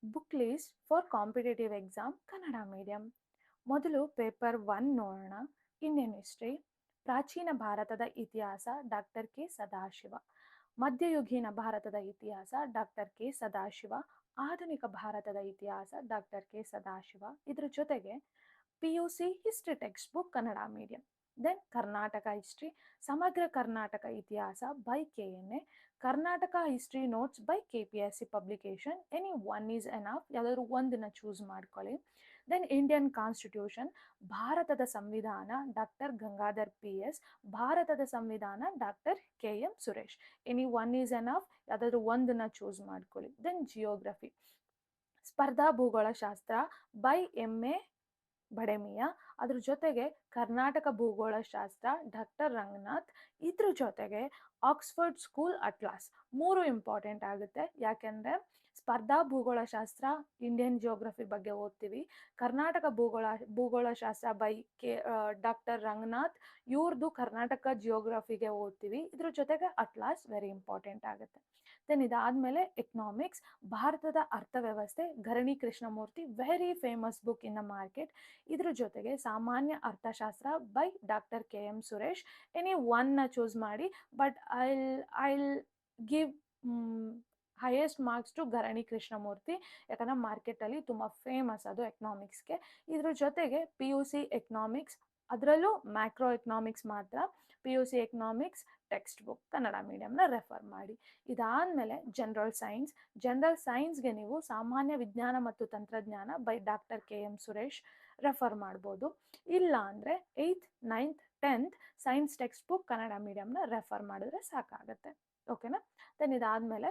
Book list for competitive exam Kannada medium. ಮೊದಲು paper 1 ನೋಡೋಣ. Indian history. ಪ್ರಾಚೀನ ಭಾರತದ ಇತಿಹಾಸ ಡಾಕ್ಟರ್ ಕೆ ಸದಾಶಿವ. ಮಧ್ಯಯುಗೀನ ಭಾರತದ ಇತಿಹಾಸ ಡಾಕ್ಟರ್ ಕೆ ಸದಾಶಿವ. ಆಧುನಿಕ ಭಾರತದ ಇತಿಹಾಸ ಡಾಕ್ಟರ್ ಕೆ ಸದಾಶಿವ. ಇದ್ರ ಜೊತೆಗೆ PUC history text book Kannada medium. Then Karnataka history, ಸಮಗ್ರ ಕರ್ನಾಟಕ ಇತಿಹಾಸ by KNA, Karnataka history notes by KPSC publication. Any one is enough, ಯಾವುದಾದ್ರು ಒಂದನ್ನ ಚೂಸ್ ಮಾಡ್ಕೊಳ್ಳಿ. ದೆನ್ ಇಂಡಿಯನ್ ಕಾನ್ಸ್ಟಿಟ್ಯೂಷನ್, ಭಾರತದ ಸಂವಿಧಾನ ಡಾಕ್ಟರ್ ಗಂಗಾಧರ್ PS, ಭಾರತದ ಸಂವಿಧಾನ doctor KM Suresh. Any one is enough, ಯಾವುದಾದ್ರು ಒಂದನ್ನ ಚೂಸ್ ಮಾಡ್ಕೊಳ್ಳಿ. ದೆನ್ ಜಿಯೋಗ್ರಫಿ, ಸ್ಪರ್ಧಾ ಭೂಗೋಳಶಾಸ್ತ್ರ ಬೈ MA ಬಡೆಮಿಯಾ. ಅದ್ರ ಜೊತೆಗೆ ಕರ್ನಾಟಕ ಭೂಗೋಳಶಾಸ್ತ್ರ ಡಾಕ್ಟರ್ ರಂಗನಾಥ್. ಇದ್ರ ಜೊತೆಗೆ ಆಕ್ಸ್ಫರ್ಡ್ ಸ್ಕೂಲ್ ಅಟ್ಲಾಸ್. ಮೂರು ಇಂಪಾರ್ಟೆಂಟ್ ಆಗುತ್ತೆ, ಯಾಕೆಂದರೆ ಸ್ಪರ್ಧಾ ಭೂಗೋಳಶಾಸ್ತ್ರ ಇಂಡಿಯನ್ ಜಿಯೋಗ್ರಫಿ ಬಗ್ಗೆ ಓದ್ತೀವಿ. ಕರ್ನಾಟಕ ಭೂಗೋಳಶಾಸ್ತ್ರ ಬೈ ಡಾಕ್ಟರ್ ರಂಗನಾಥ್, ಇವ್ರದ್ದು ಕರ್ನಾಟಕ ಜಿಯೋಗ್ರಫಿಗೆ ಓದ್ತೀವಿ. ಇದ್ರ ಜೊತೆಗೆ ಅಟ್ಲಾಸ್ ವೆರಿ ಇಂಪಾರ್ಟೆಂಟ್ ಆಗುತ್ತೆ. ದೆನ್ ಇದಾದಮೇಲೆ ಎಕನಾಮಿಕ್ಸ್, ಭಾರತದ ಅರ್ಥವ್ಯವಸ್ಥೆ Gharani Krishnamurthy, very famous book in the market. ಇದ್ರ ಜೊತೆಗೆ ಸಾಮಾನ್ಯ ಅರ್ಥಶಾಸ್ತ್ರ by doctor KM Suresh. Any ಒನ್ನ ಚೂಸ್ ಮಾಡಿ, but I'll give highest marks to Gharani Krishnamurthy, ಯಾಕಂದರೆ ಮಾರ್ಕೆಟಲ್ಲಿ ತುಂಬ ಫೇಮಸ್ ಅದು ಎಕನಾಮಿಕ್ಸ್ಗೆ. ಇದ್ರ ಜೊತೆಗೆ PUC ಎಕನಾಮಿಕ್ಸ್, ಅದರಲ್ಲೂ ಮ್ಯಾಕ್ರೋ ಎಕನಾಮಿಕ್ಸ್ ಮಾತ್ರ. PUC economics text book Kannada ಮೀಡಿಯಂನ ರೆಫರ್ ಮಾಡಿ. ಇದಾದಮೇಲೆ ಜನರಲ್ ಸೈನ್ಸ್. ಜನರಲ್ ಸೈನ್ಸ್ಗೆ ನೀವು ಸಾಮಾನ್ಯ ವಿಜ್ಞಾನ ಮತ್ತು ತಂತ್ರಜ್ಞಾನ by doctor KM Suresh refer ಮಾಡ್ಬೋದು. ಇಲ್ಲ ಅಂದರೆ 8th 9th 10th science text book Kannada ಮೀಡಿಯಂನ ರೆಫರ್ ಮಾಡಿದ್ರೆ ಸಾಕಾಗುತ್ತೆ. ಓಕೆನಾ? ದೆನ್ ಇದಾದಮೇಲೆ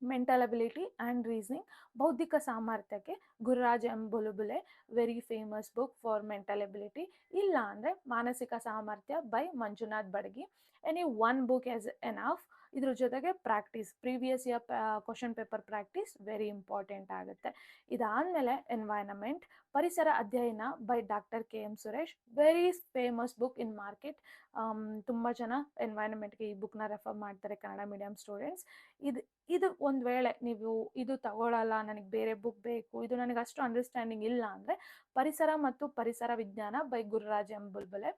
ಮೆಂಟಲ್ ಅಬಿಲಿಟಿ ಆ್ಯಂಡ್ ರೀಸನಿಂಗ್, ಬೌದ್ಧಿಕ ಸಾಮರ್ಥ್ಯಕ್ಕೆ Gururaj M Bulabule, very famous book for mental ability. ಇಲ್ಲ ಅಂದರೆ ಮಾನಸಿಕ ಸಾಮರ್ಥ್ಯ by Manjunath Badagi. Any one book as enough. ಇದ್ರ ಜೊತೆಗೆ practice, previous year question paper practice very important ಆಗುತ್ತೆ. ಇದಾದಮೇಲೆ ಎನ್ವೈರನ್ಮೆಂಟ್, ಪರಿಸರ ಅಧ್ಯಯನ by doctor KM Suresh, very famous book in market. ತುಂಬ ಜನ ಎನ್ವೈರನ್ಮೆಂಟ್ಗೆ ಈ ಬುಕ್ನ ರೆಫರ್ ಮಾಡ್ತಾರೆ ಕನ್ನಡ ಮೀಡಿಯಂ ಸ್ಟೂಡೆಂಟ್ಸ್. ಇದು ಒಂದು ವೇಳೆ ನೀವು ಇದು ತಗೊಳ್ಳಲ್ಲ, ನನಗೆ ಬೇರೆ ಬುಕ್ ಬೇಕು, ಇದು ನನಗೆ ಅಷ್ಟು ಅಂಡರ್ಸ್ಟ್ಯಾಂಡಿಂಗ್ ಇಲ್ಲ ಅಂದರೆ ಪರಿಸರ ಮತ್ತು ಪರಿಸರ ವಿಜ್ಞಾನ ಬೈ ಗುರುರಾಜ್ ಎಂ ಬುಲ್ಬುಲೆ.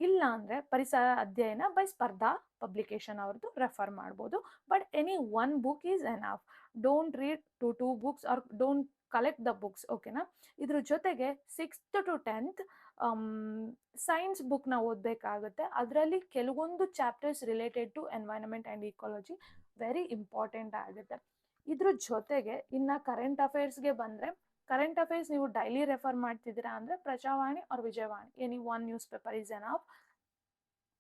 ಇಲ್ಲ ಅಂದರೆ ಪರಿಸರ ಅಧ್ಯಯನ ಬೈ ಸ್ಪರ್ಧಾ ಪಬ್ಲಿಕೇಶನ್ ಅವ್ರದ್ದು ರೆಫರ್ ಮಾಡ್ಬೋದು. But any one book is enough. Don't read two books or don't collect the books. ಓಕೆನಾ? ಇದ್ರ ಜೊತೆಗೆ 6th to 10th ಸೈನ್ಸ್ ಬುಕ್ನ ಓದಬೇಕಾಗುತ್ತೆ. ಅದರಲ್ಲಿ ಕೆಲವೊಂದು chapters related to environment and ecology very important ಆಗುತ್ತೆ. ಇದ್ರ ಜೊತೆಗೆ ಇನ್ನು ಕರೆಂಟ್ ಅಫೇರ್ಸ್ಗೆ ಬಂದರೆ, ಕರೆಂಟ್ ಅಫೇರ್ಸ್ ನೀವು ಡೈಲಿ ರೆಫರ್ ಮಾಡ್ತಿದ್ದೀರಾ ಅಂದರೆ Prajavani or Vijayavani, any one news paper is enough.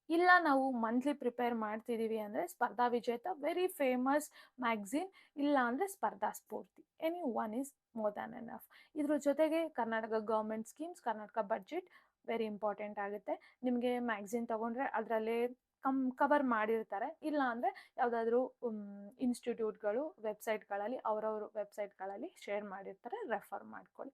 ಇಲ್ಲ ನಾವು ಮಂತ್ಲಿ ಪ್ರಿಪೇರ್ ಮಾಡ್ತಿದ್ದೀವಿ ಅಂದರೆ ಸ್ಪರ್ಧಾ ವಿಜೇತ, ವೆರಿ ಫೇಮಸ್ ಮ್ಯಾಗ್ಝಿನ್. ಇಲ್ಲ ಅಂದರೆ Spardha Spoorthi, any one is more than enough. ಇದ್ರ ಜೊತೆಗೆ Karnataka government schemes, Karnataka budget very important ಆಗುತ್ತೆ. ನಿಮಗೆ ಮ್ಯಾಗ್ಝಿನ್ ತೊಗೊಂಡ್ರೆ ಅದರಲ್ಲೇ ಕವರ್ ಮಾಡಿರ್ತಾರೆ. ಇಲ್ಲ ಅಂದರೆ ಯಾವುದಾದ್ರೂ ಇನ್ಸ್ಟಿಟ್ಯೂಟ್ಗಳು ವೆಬ್ಸೈಟ್ಗಳಲ್ಲಿ ಅವರವ್ರ ವೆಬ್ಸೈಟ್ಗಳಲ್ಲಿ ಶೇರ್ ಮಾಡಿರ್ತಾರೆ, ರೆಫರ್ ಮಾಡ್ಕೊಳ್ಳಿ.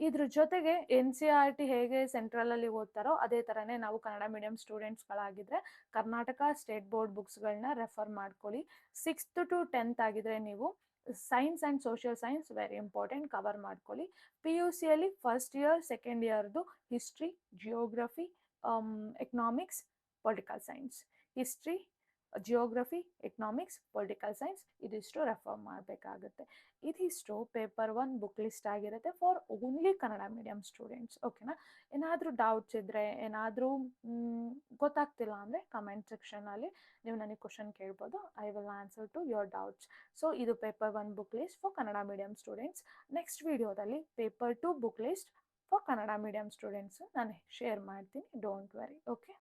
ಇದ್ರ ಜೊತೆಗೆ NCERT ಹೇಗೆ ಸೆಂಟ್ರಲಲ್ಲಿ ಓದ್ತಾರೋ ಅದೇ ಥರನೇ ನಾವು ಕನ್ನಡ ಮೀಡಿಯಂ ಸ್ಟೂಡೆಂಟ್ಸ್ಗಳಾಗಿದ್ದರೆ ಕರ್ನಾಟಕ ಸ್ಟೇಟ್ ಬೋರ್ಡ್ ಬುಕ್ಸ್ಗಳನ್ನ ರೆಫರ್ ಮಾಡ್ಕೊಳ್ಳಿ. 6th to 10th ಆಗಿದ್ರೆ ನೀವು science and social science very important, cover ಮಾಡ್ಕೊಳ್ಳಿ. PUCಯಲ್ಲಿ ಫಸ್ಟ್ ಇಯರ್ ಸೆಕೆಂಡ್ ಇಯರ್ದು history, geography, economics, political science, history, geography, economics, political science ಇದಿಷ್ಟು ರೆಫರ್ ಮಾಡಬೇಕಾಗುತ್ತೆ. ಇದಿಷ್ಟು ಪೇಪರ್ 1 ಬುಕ್ ಲಿಸ್ಟ್ ಆಗಿರುತ್ತೆ for only Kannada medium students. ಓಕೆನಾ? ಏನಾದರೂ ಡೌಟ್ಸ್ ಇದ್ದರೆ, ಏನಾದರೂ ಗೊತ್ತಾಗ್ತಿಲ್ಲ ಅಂದರೆ ಕಮೆಂಟ್ ಸೆಕ್ಷನಲ್ಲಿ ನೀವು ನನಗೆ ಕ್ವಶನ್ ಕೇಳ್ಬೋದು. I will answer to your doubts. So ಇದು paper 1 book list for Kannada medium students. Next ವಿಡಿಯೋದಲ್ಲಿ paper 2 book list for Kannada medium students ನಾನು ಶೇರ್ ಮಾಡ್ತೀನಿ. Don't worry. ಓಕೆ?